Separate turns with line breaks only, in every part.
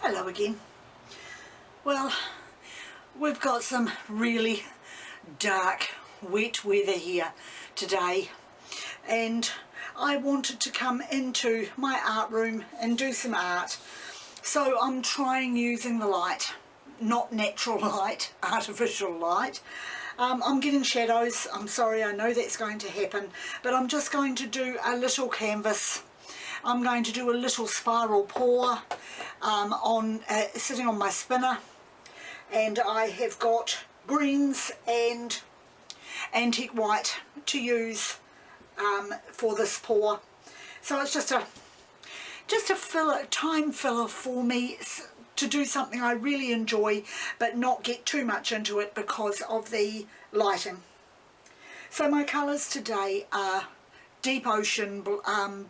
Hello again. Well, we've got some really dark, wet weather here today, and I wanted to come into my art room and do some art. So I'm trying using the light, not natural light, artificial light. I'm getting shadows. I'm sorry, I know that's going to happen, but I'm just going to do a little canvas. I'm going to do a little spiral pour sitting on my spinner, and I have got greens and antique white to use for this pour. So it's just a time filler for me to do something I really enjoy, but not get too much into it because of the lighting. So my colours today are deep ocean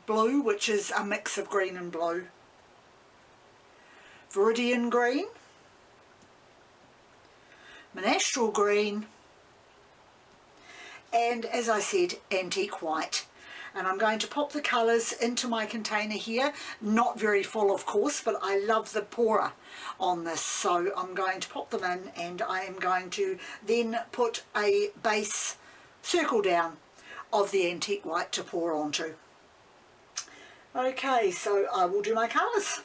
blue, which is a mix of green and blue, viridian green, monastral green, and as I said, antique white. And I'm going to pop the colours into my container here, not very full of course, but I love the pourer on this, so I'm going to pop them in, and I am going to then put a base circle down of the antique white to pour onto. Okay, so I will do my colours.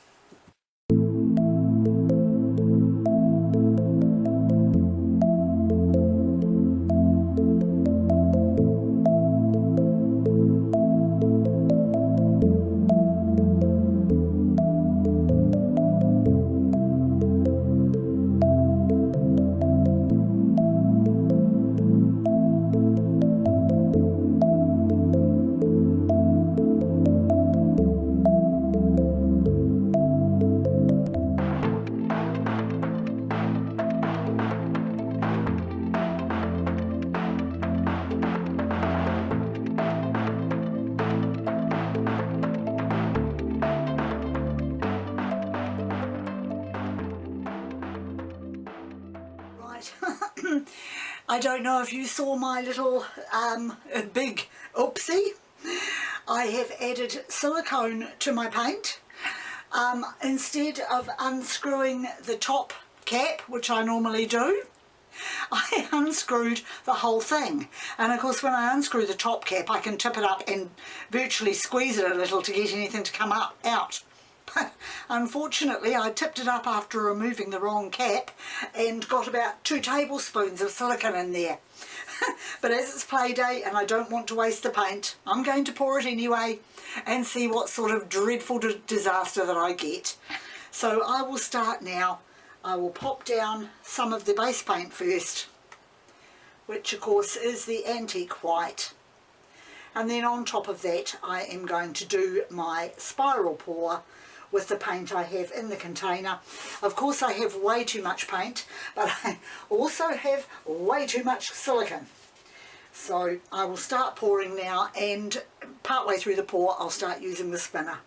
I don't know if you saw my little big oopsie. I have added silicone to my paint. Instead of unscrewing the top cap, which I normally do, I unscrewed the whole thing. And of course when I unscrew the top cap I can tip it up and virtually squeeze it a little to get anything to come out. Unfortunately, I tipped it up after removing the wrong cap and got about 2 tablespoons of silicone in there. But as it's play day and I don't want to waste the paint, I'm going to pour it anyway and see what sort of dreadful disaster that I get. So I will start now. I will pop down some of the base paint first, which of course is the antique white. And then on top of that I am going to do my spiral pour with the paint I have in the container. Of course I have way too much paint, but I also have way too much silicone. So I will start pouring now, and partway through the pour I'll start using the spinner.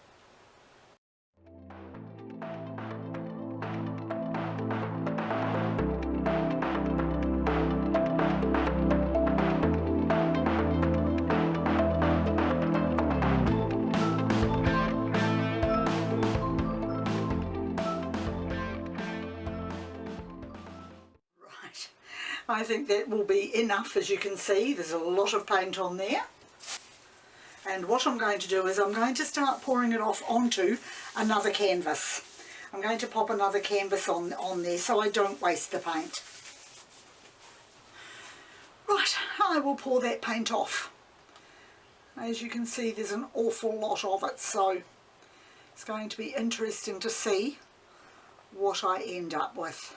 I think that will be enough. As you can see, there's a lot of paint on there. And what I'm going to do is I'm going to start pouring it off onto another canvas. I'm going to pop another canvas on there so I don't waste the paint. Right, I will pour that paint off. As you can see, there's an awful lot of it, so it's going to be interesting to see what I end up with.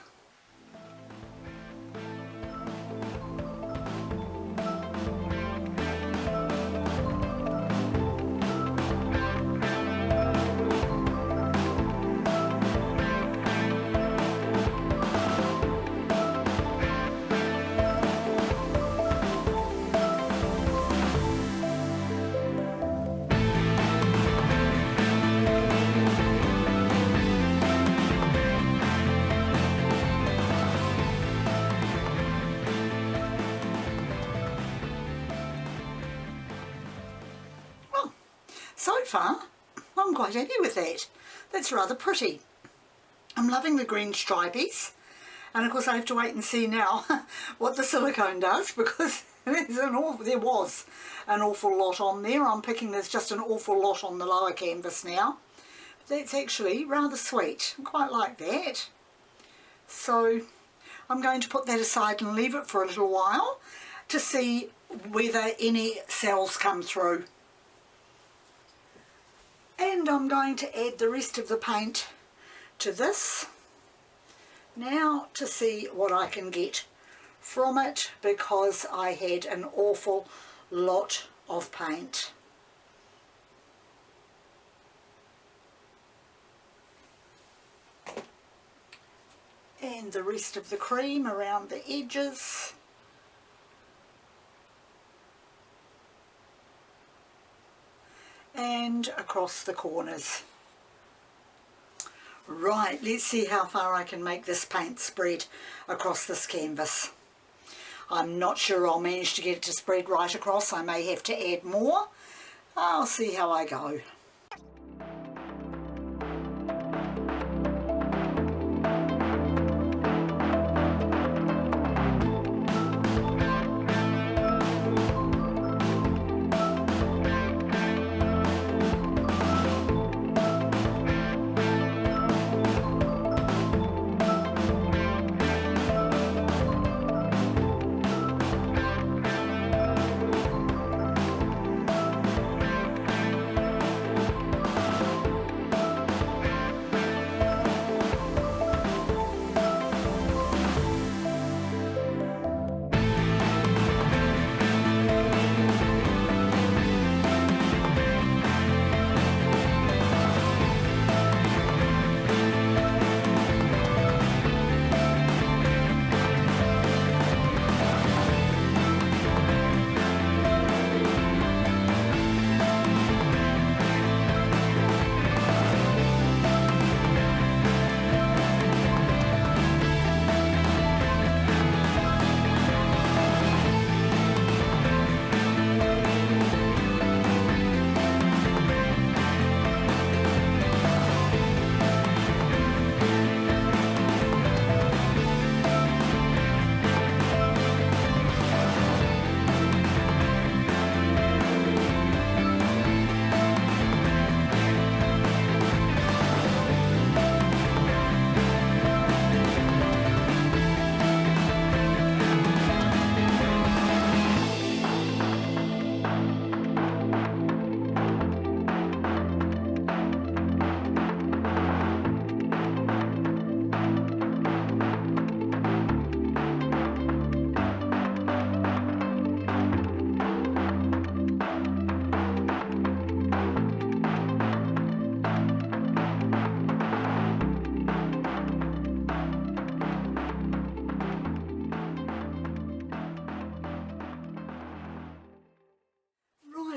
So far, I'm quite happy with that. That's rather pretty. I'm loving the green stripies, and of course I have to wait and see now what the silicone does, because there was an awful lot on there. I'm picking there's just an awful lot on the lower canvas now. But that's actually rather sweet. I quite like that. So I'm going to put that aside and leave it for a little while to see whether any cells come through. And I'm going to add the rest of the paint to this now to see what I can get from it, because I had an awful lot of paint. And the rest of the cream around the edges. And across the corners. Right, let's see how far I can make this paint spread across this canvas. I'm not sure I'll manage to get it to spread right across. I may have to add more. I'll see how I go.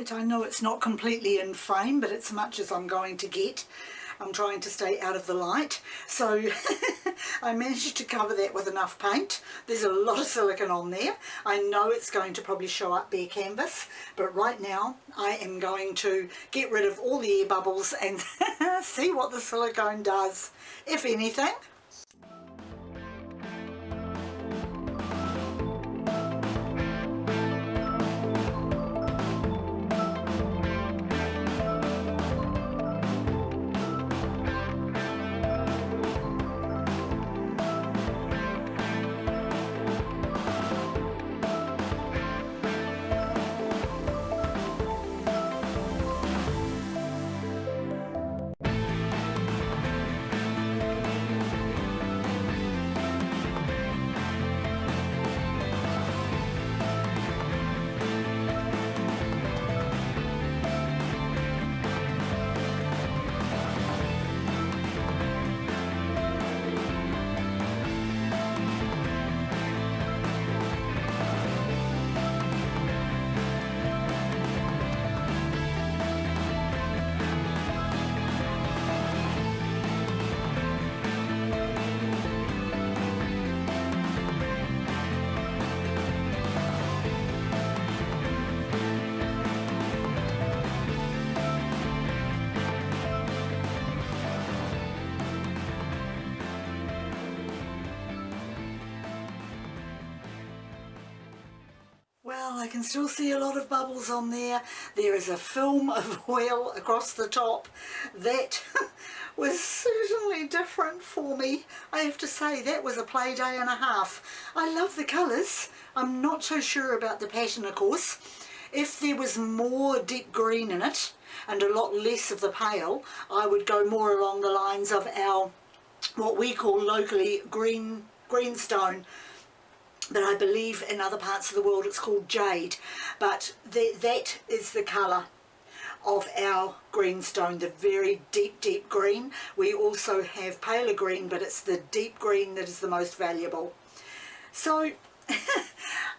I know it's not completely in frame, but it's much as I'm going to get. I'm trying to stay out of the light, so I managed to cover that with enough paint. There's a lot of silicone on there. I know it's going to probably show up bare canvas, but right now I am going to get rid of all the air bubbles and see what the silicone does, if anything. Well, I can still see a lot of bubbles on there. There is a film of oil across the top. That was certainly different for me. I have to say, that was a play day and a half. I love the colours. I'm not so sure about the pattern, of course. If there was more deep green in it and a lot less of the pale, I would go more along the lines of our, what we call locally, greenstone. But I believe in other parts of the world it's called jade. But that is the colour of our greenstone, the very deep green. We also have paler green, but it's the deep green that is the most valuable. So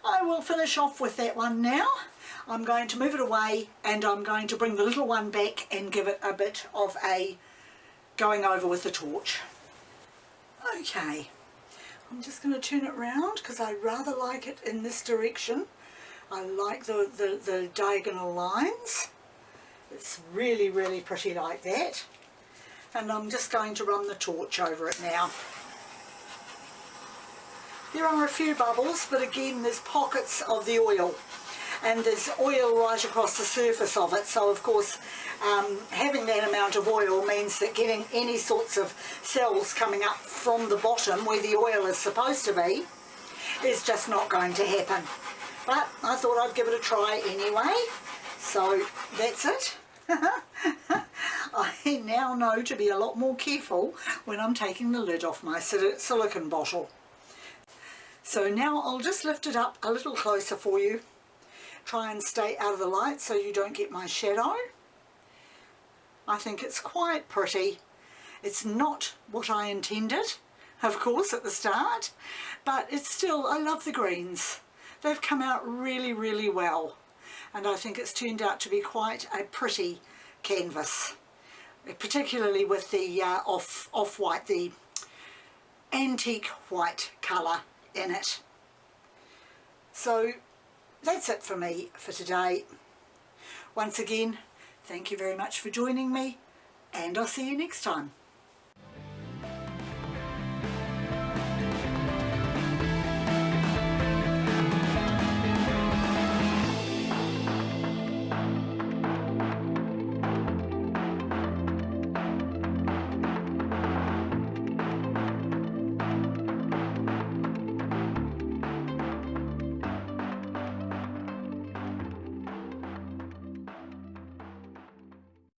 I will finish off with that one now. I'm going to move it away, and I'm going to bring the little one back and give it a bit of a going over with the torch. Okay, I'm just going to turn it round because I rather like it in this direction. I like the diagonal lines. It's really, really pretty like that. And I'm just going to run the torch over it now. There are a few bubbles, but again there's pockets of the oil. And there's oil right across the surface of it, so of course having that amount of oil means that getting any sorts of cells coming up from the bottom where the oil is supposed to be is just not going to happen. But I thought I'd give it a try anyway, so that's it. I now know to be a lot more careful when I'm taking the lid off my silicone bottle. So now I'll just lift it up a little closer for you. Try and stay out of the light so you don't get my shadow. I think it's quite pretty. It's not what I intended, of course, at the start, but it's still, I love the greens. They've come out really, really well, and I think it's turned out to be quite a pretty canvas, particularly with the off-white, the antique white colour in it. So that's it for me for today. Once again, thank you very much for joining me, and I'll see you next time.